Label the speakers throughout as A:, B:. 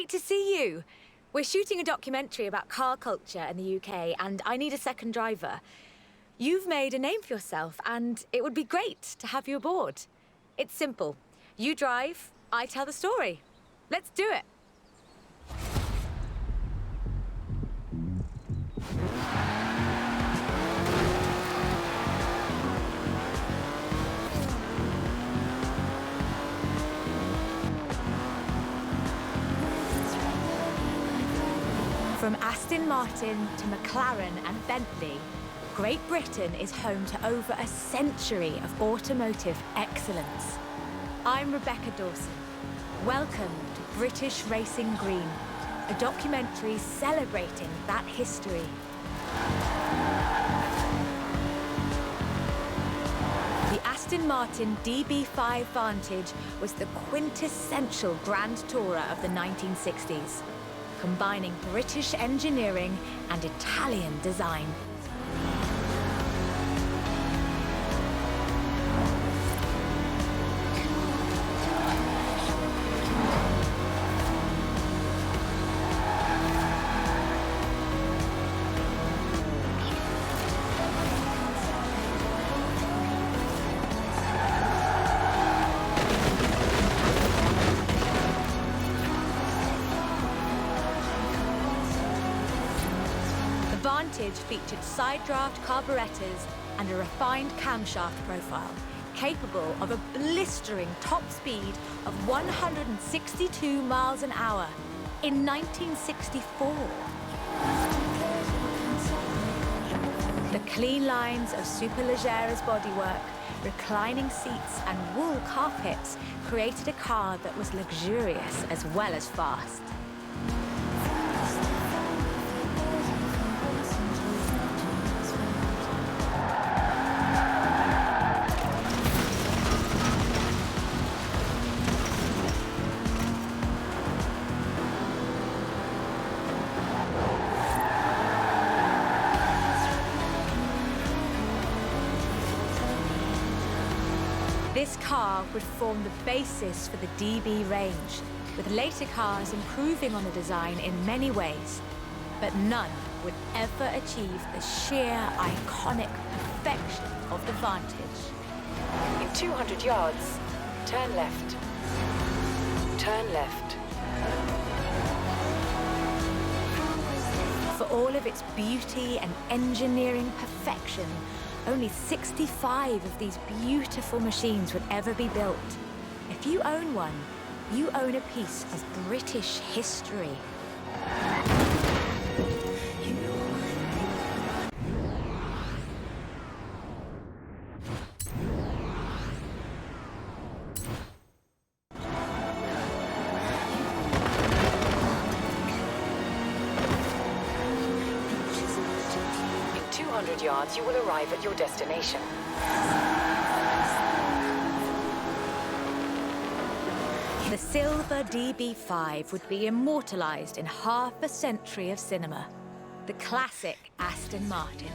A: Great to see you. We're shooting a documentary about car culture in the UK, and I need a second driver. You've made a name for yourself, and it would be great to have you aboard. It's simple. You drive, I tell the story. Let's do it. From Aston Martin to McLaren and Bentley, Great Britain is home to over a century of automotive excellence. I'm Rebecca Dawson. Welcome to British Racing Green, a documentary celebrating that history. The Aston Martin DB5 Vantage was the quintessential Grand Tourer of the 1960s, combining British engineering and Italian design. Vantage featured side-draft carburetors and a refined camshaft profile, capable of a blistering top speed of 162 miles an hour in 1964. The clean lines of Superleggere's bodywork, reclining seats and wool carpets created a car that was luxurious as well as fast. This car would form the basis for the DB range, with later cars improving on the design in many ways. But none would ever achieve the sheer, iconic perfection of the Vantage.
B: In 200 yards, turn left. Turn left.
A: For all of its beauty and engineering perfection, only 65 of these beautiful machines would ever be built. If you own one, you own a piece of British history.
B: In 200 yards, you will arrive at your destination.
A: The silver DB5 would be immortalised in half a century of cinema. The classic Aston Martin.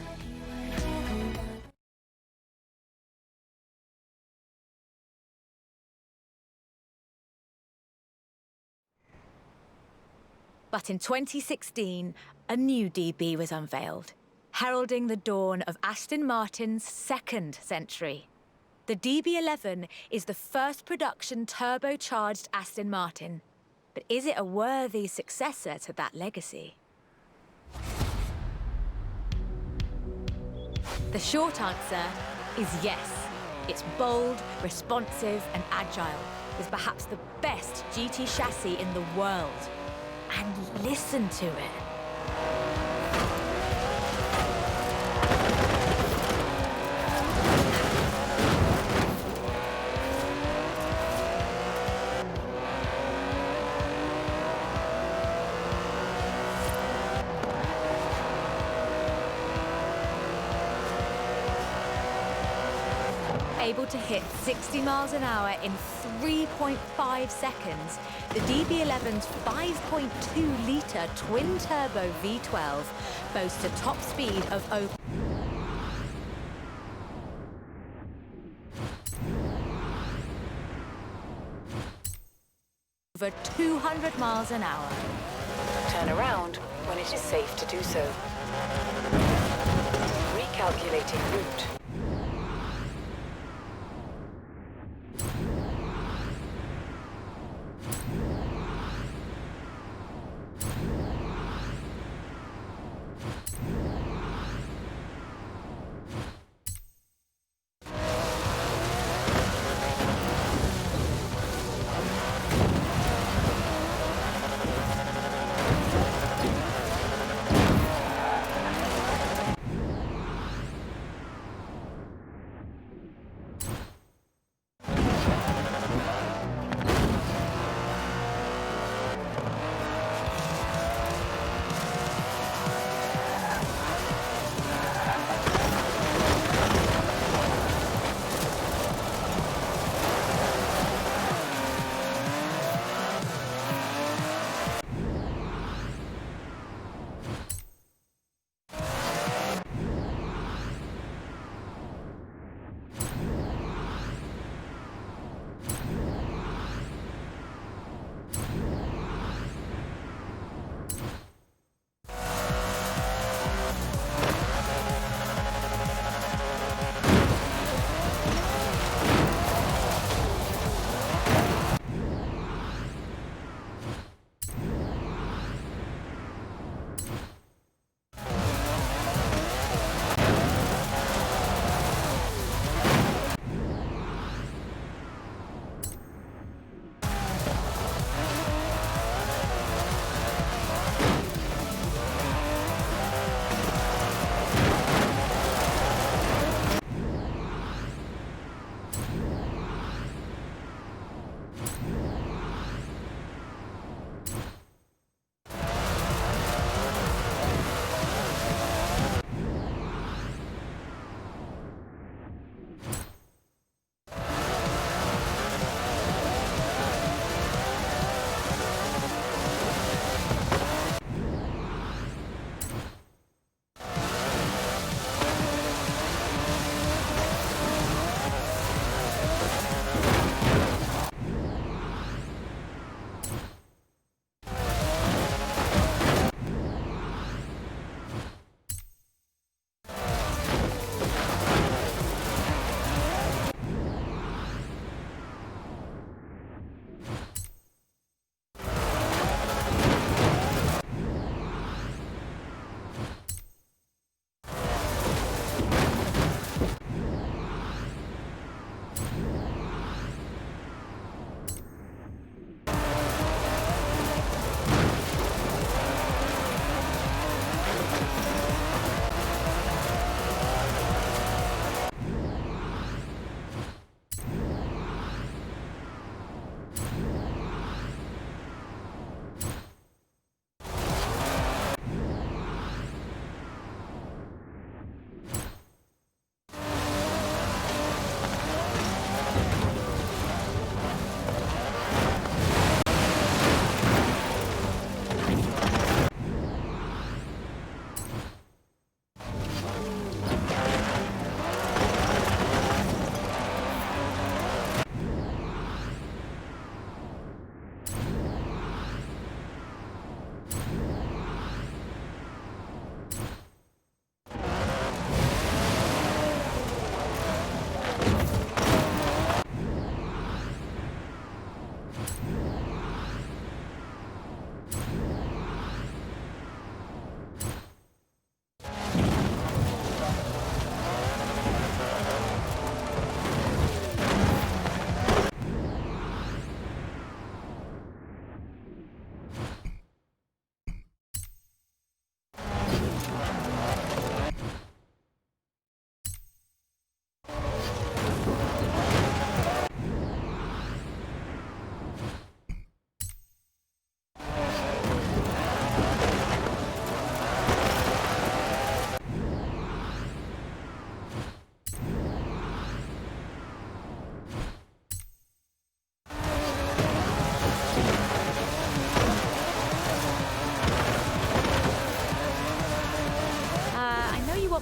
A: But in 2016, a new DB was unveiled, heralding the dawn of Aston Martin's second century. The DB11 is the first production turbocharged Aston Martin. But is it a worthy successor to that legacy? The short answer is yes. It's bold, responsive, and agile, with perhaps the best GT chassis in the world. And listen to it. Able to hit 60 miles an hour in 3.5 seconds, the DB11's 5.2-litre twin-turbo V12 boasts a top speed of over over 200 miles an hour.
B: Turn around when it is safe to do so. Recalculating route.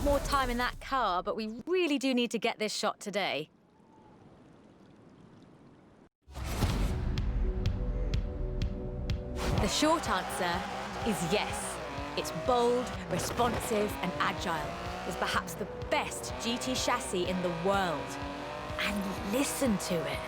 A: More time in that car, but we really do need to get this shot today. The short answer is yes. It's bold, responsive, and agile. It's perhaps the best GT chassis in the world. And listen to it.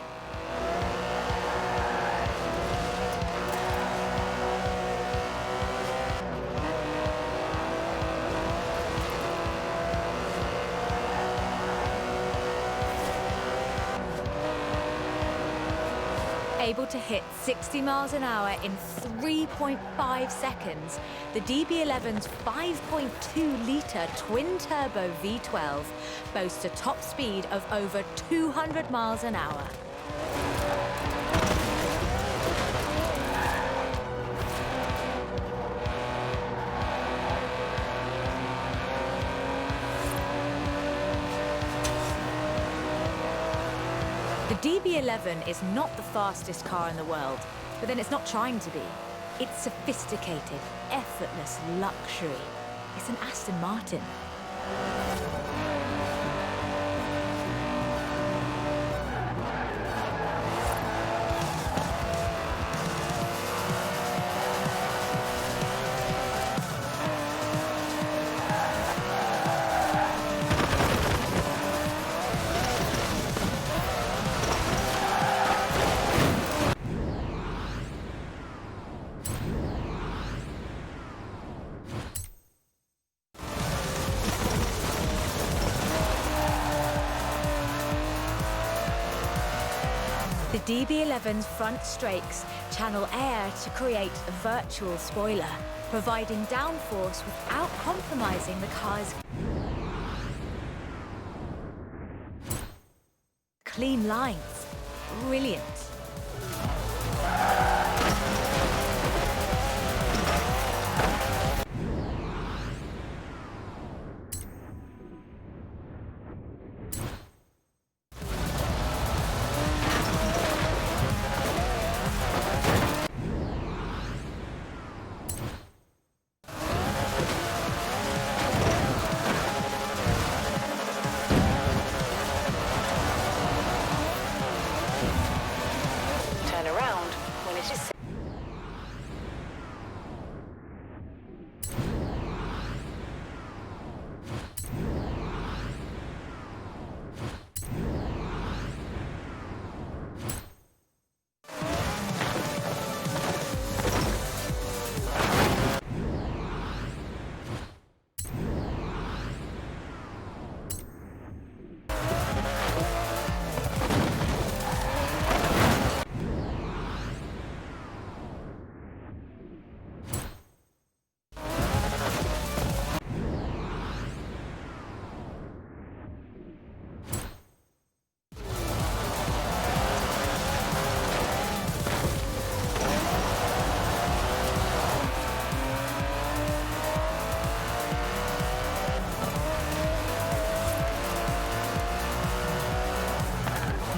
A: Able to hit 60 miles an hour in 3.5 seconds, the DB11's 5.2-litre twin-turbo V12 boasts a top speed of over 200 miles an hour. The DB11 is not the fastest car in the world, but then it's not trying to be. It's sophisticated, effortless luxury. It's an Aston Martin. The DB11's front strakes channel air to create a virtual spoiler, providing downforce without compromising the car's clean lines. Brilliant.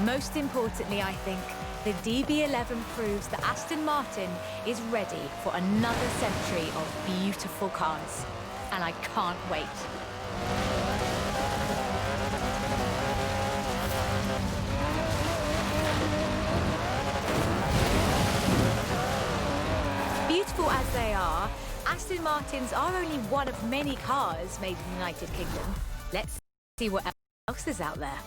A: Most importantly, I think, the DB11 proves that Aston Martin is ready for another century of beautiful cars. And I can't wait. Beautiful as they are, Aston Martins are only one of many cars made in the United Kingdom. Let's see what else is out there.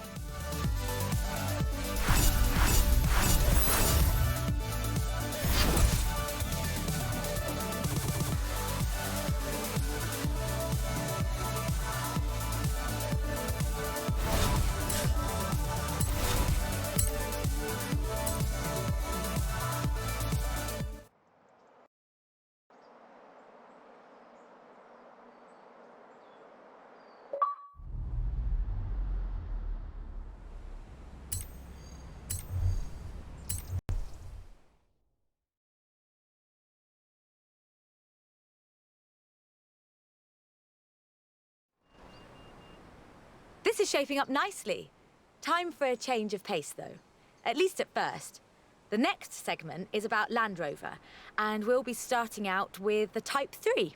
A: This is shaping up nicely. Time for a change of pace, though. At least at first. The next segment is about Land Rover, and we'll be starting out with the Type 3.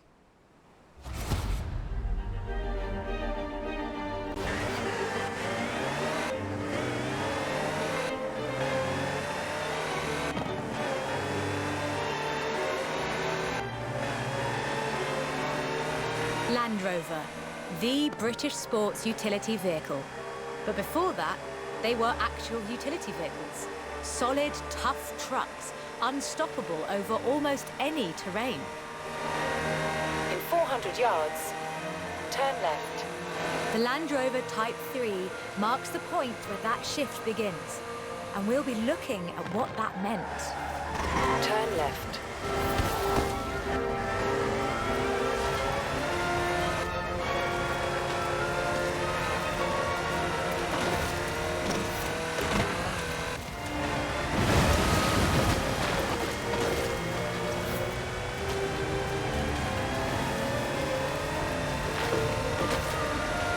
A: Land Rover, the British sports utility vehicle. But before that, they were actual utility vehicles. Solid, tough trucks, unstoppable over almost any terrain.
B: In 400 yards, turn left.
A: The Land Rover Type 3 marks the point where that shift begins, and we'll be looking at what that meant.
B: Turn left.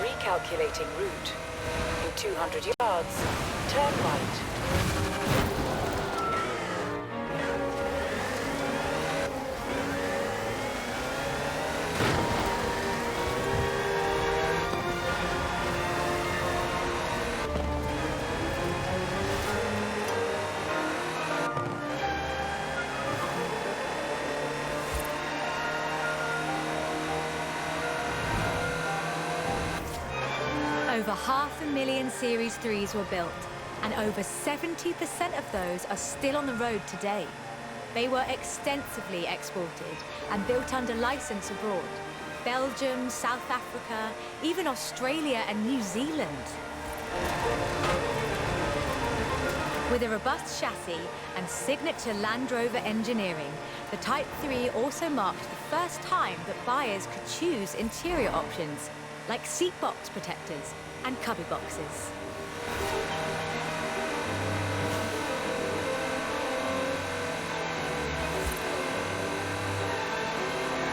B: Recalculating route. In 200 yards, turn right.
A: Over 500,000 Series 3s were built, and over 70% of those are still on the road today. They were extensively exported and built under license abroad. Belgium, South Africa, even Australia and New Zealand. With a robust chassis and signature Land Rover engineering, the Type 3 also marked the first time that buyers could choose interior options, like seat box protectors and cubby boxes.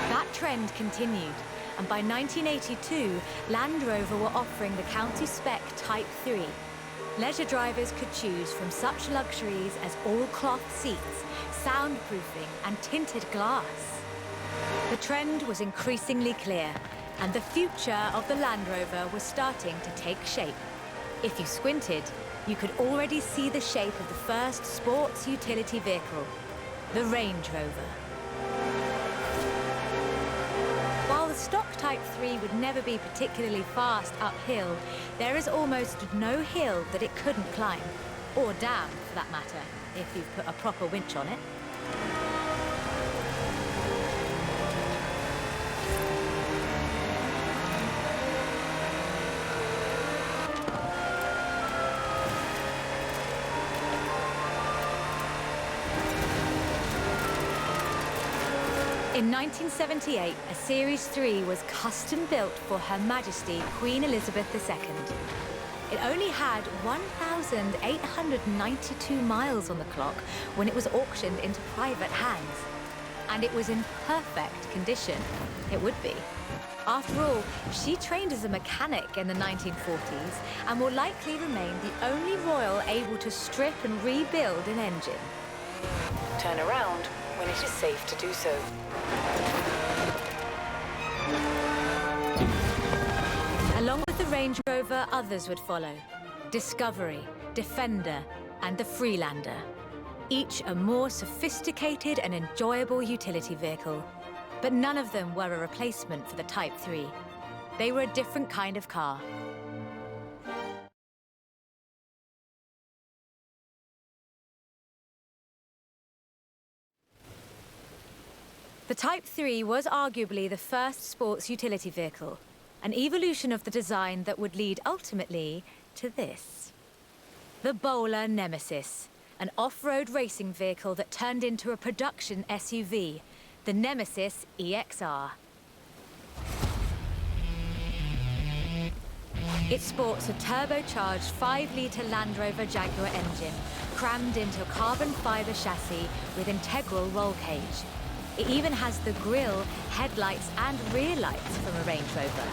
A: That trend continued, and by 1982, Land Rover were offering the county spec Type 3. Leisure drivers could choose from such luxuries as all-cloth seats, soundproofing, and tinted glass. The trend was increasingly clear, and the future of the Land Rover was starting to take shape. If you squinted, you could already see the shape of the first sports utility vehicle, the Range Rover. While the stock Type 3 would never be particularly fast uphill, there is almost no hill that it couldn't climb, or down for that matter, if you've put a proper winch on it. In 1978, a Series 3 was custom-built for Her Majesty Queen Elizabeth II. It only had 1,892 miles on the clock when it was auctioned into private hands. And it was in perfect condition. It would be. After all, she trained as a mechanic in the 1940s and will likely remain the only royal able to strip and rebuild an engine.
B: Turn around when it is safe to do so.
A: Along with the Range Rover, others would follow. Discovery, Defender, and the Freelander. Each a more sophisticated and enjoyable utility vehicle. But none of them were a replacement for the Type 3. They were a different kind of car. The Type 3 was arguably the first sports utility vehicle, an evolution of the design that would lead ultimately to this. The Bowler Nemesis, an off-road racing vehicle that turned into a production SUV, the Nemesis EXR. It sports a turbocharged 5-litre Land Rover Jaguar engine, crammed into a carbon fibre chassis with integral roll cage. It even has the grille, headlights and rear lights from a Range Rover.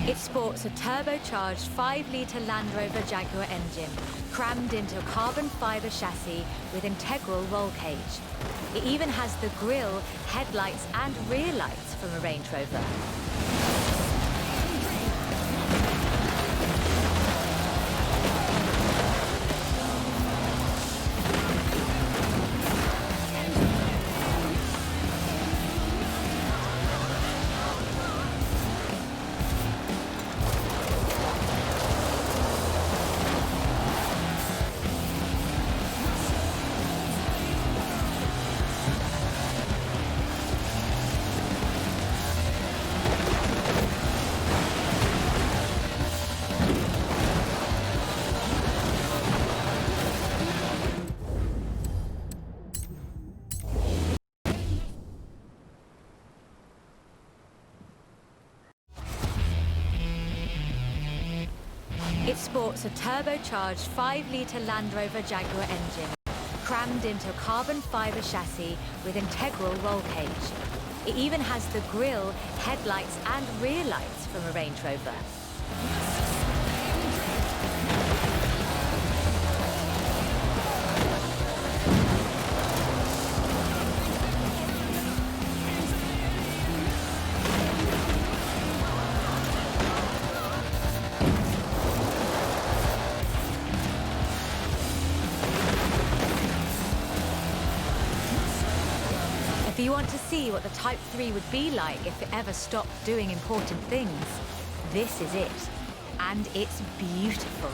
A: It sports a turbocharged 5-litre Land Rover Jaguar engine, crammed into a carbon fibre chassis with integral roll cage. It even has the grille, headlights and rear lights from a Range Rover. It sports a turbocharged 5-litre Land Rover Jaguar engine, crammed into a carbon fibre chassis with integral roll cage. It even has the grille, headlights and rear lights from a Range Rover. If you want to see what the Type 3 would be like if it ever stopped doing important things, this is it. And it's beautiful.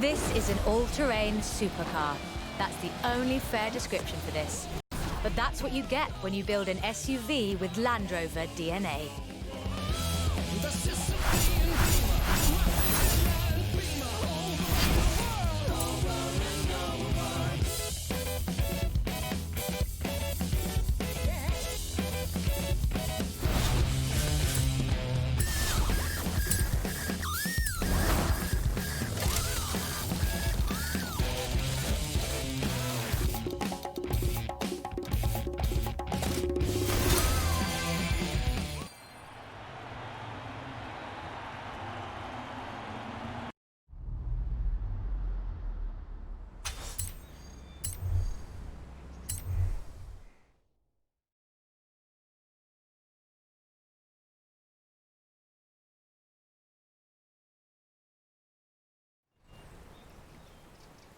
A: This is an all-terrain supercar. That's the only fair description for this. But that's what you get when you build an SUV with Land Rover DNA.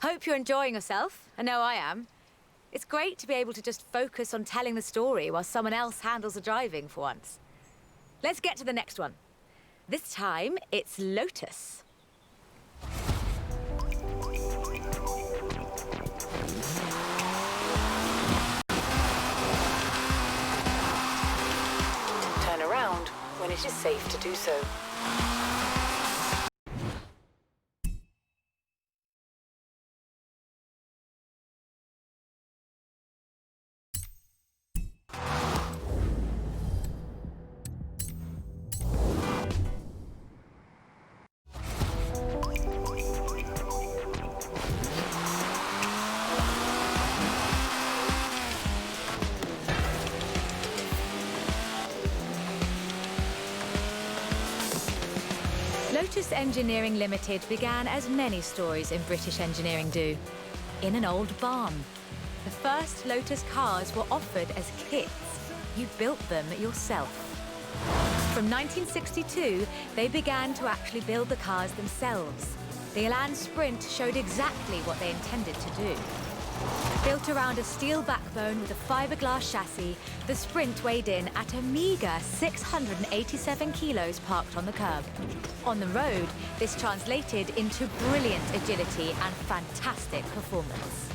A: Hope you're enjoying yourself. I know I am. It's great to be able to just focus on telling the story while someone else handles the driving for once. Let's get to the next one. This time, it's Lotus.
B: Turn around when it is safe to do so.
A: Lotus Engineering Limited began as many stories in British engineering do, in an old barn. The first Lotus cars were offered as kits. You built them yourself. From 1962, they began to actually build the cars themselves. The Elan Sprint showed exactly what they intended to do. Built around a steel backbone with a fiberglass chassis, the Sprint weighed in at a meager 687 kilos parked on the curb. On the road, this translated into brilliant agility and fantastic performance.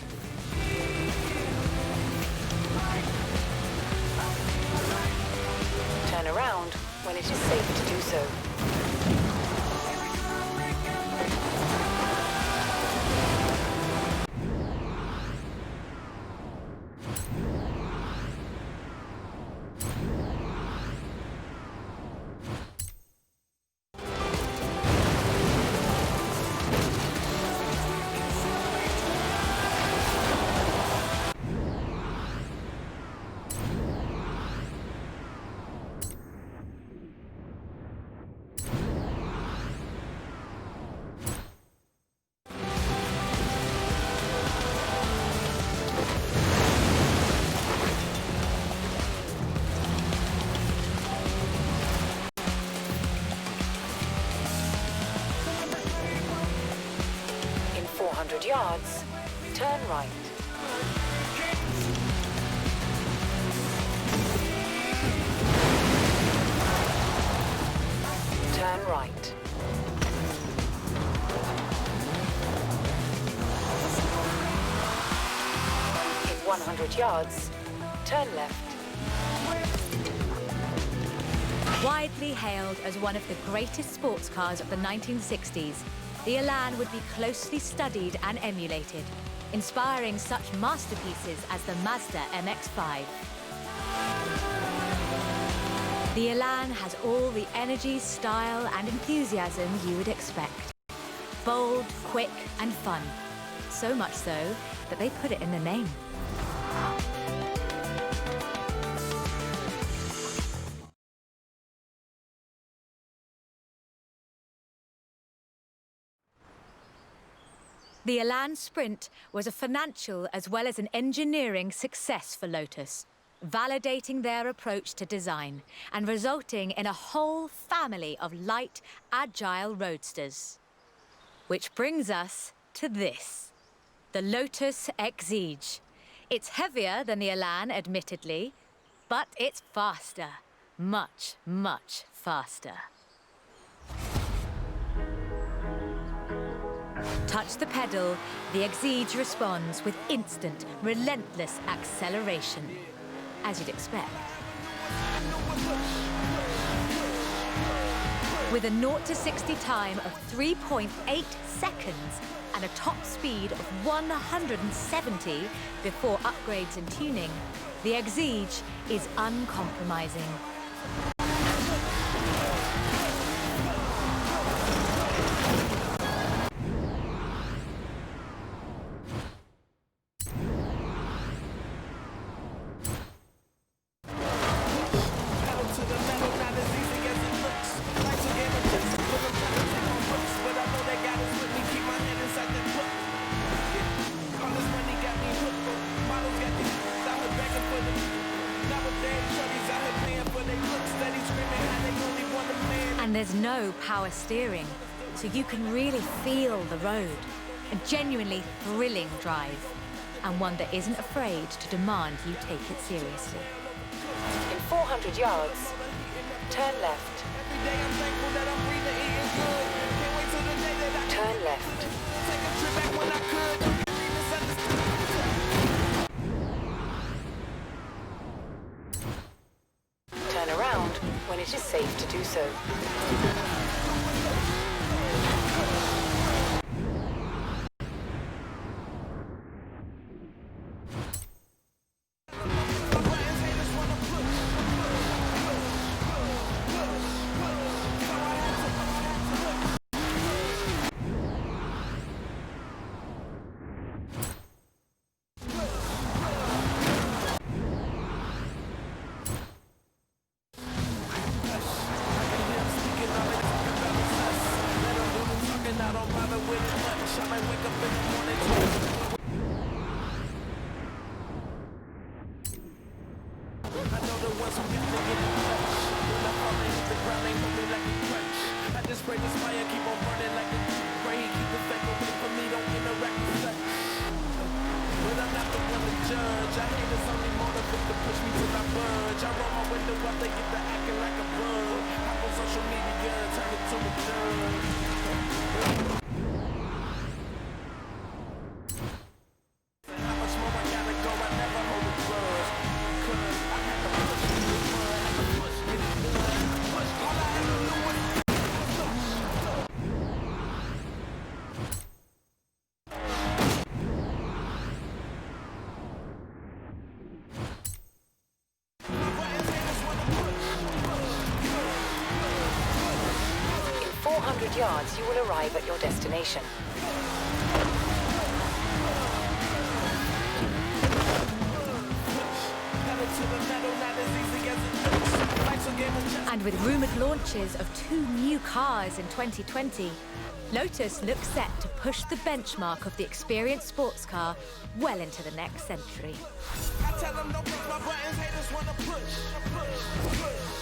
B: Turn around when it is safe to do so. In 400 yards, turn right. Turn right. In 100 yards, turn left.
A: Widely hailed as one of the greatest sports cars of the 1960s, the Elan would be closely studied and emulated, inspiring such masterpieces as the Mazda MX-5. The Elan has all the energy, style, and enthusiasm you would expect. Bold, quick, and fun. So much so that they put it in the name. The Elan Sprint was a financial as well as an engineering success for Lotus, validating their approach to design and resulting in a whole family of light, agile roadsters. Which brings us to this, the Lotus Exige. It's heavier than the Elan, admittedly, but it's faster, much, much faster. Touch the pedal, the Exige responds with instant, relentless acceleration, as you'd expect. With a 0 to 60 time of 3.8 seconds and a top speed of 170 before upgrades and tuning, the Exige is uncompromising. And there's no power steering, so you can really feel the road. A genuinely thrilling drive, and one that isn't afraid to demand you take it seriously.
B: In 400 yards, turn left. Turn left. Turn around when it is safe to do so.
C: ones who got to get in touch. When I fall and hit the ground, they hold me like a crutch. I just pray this fire keep on burning like a pray he keep the fake away from me, don't interact with such. But I'm not the one to judge. I hate it's only motivate to push me till I budge. I roll my window up, they get to acting like a bug. Hop on social media, turn it to a drug. How much more I gotta go? I never hold a grudge. 'Cause I had to push, get it done. I had to push, get it done. Push, all I ever knew was
B: In 400 yards, you will arrive at your destination.
A: And with rumoured launches of 2 new cars in 2020, Lotus looks set to push the benchmark of the experienced sports car well into the next century.
C: I tell them don't push my buttons, haters wanna push.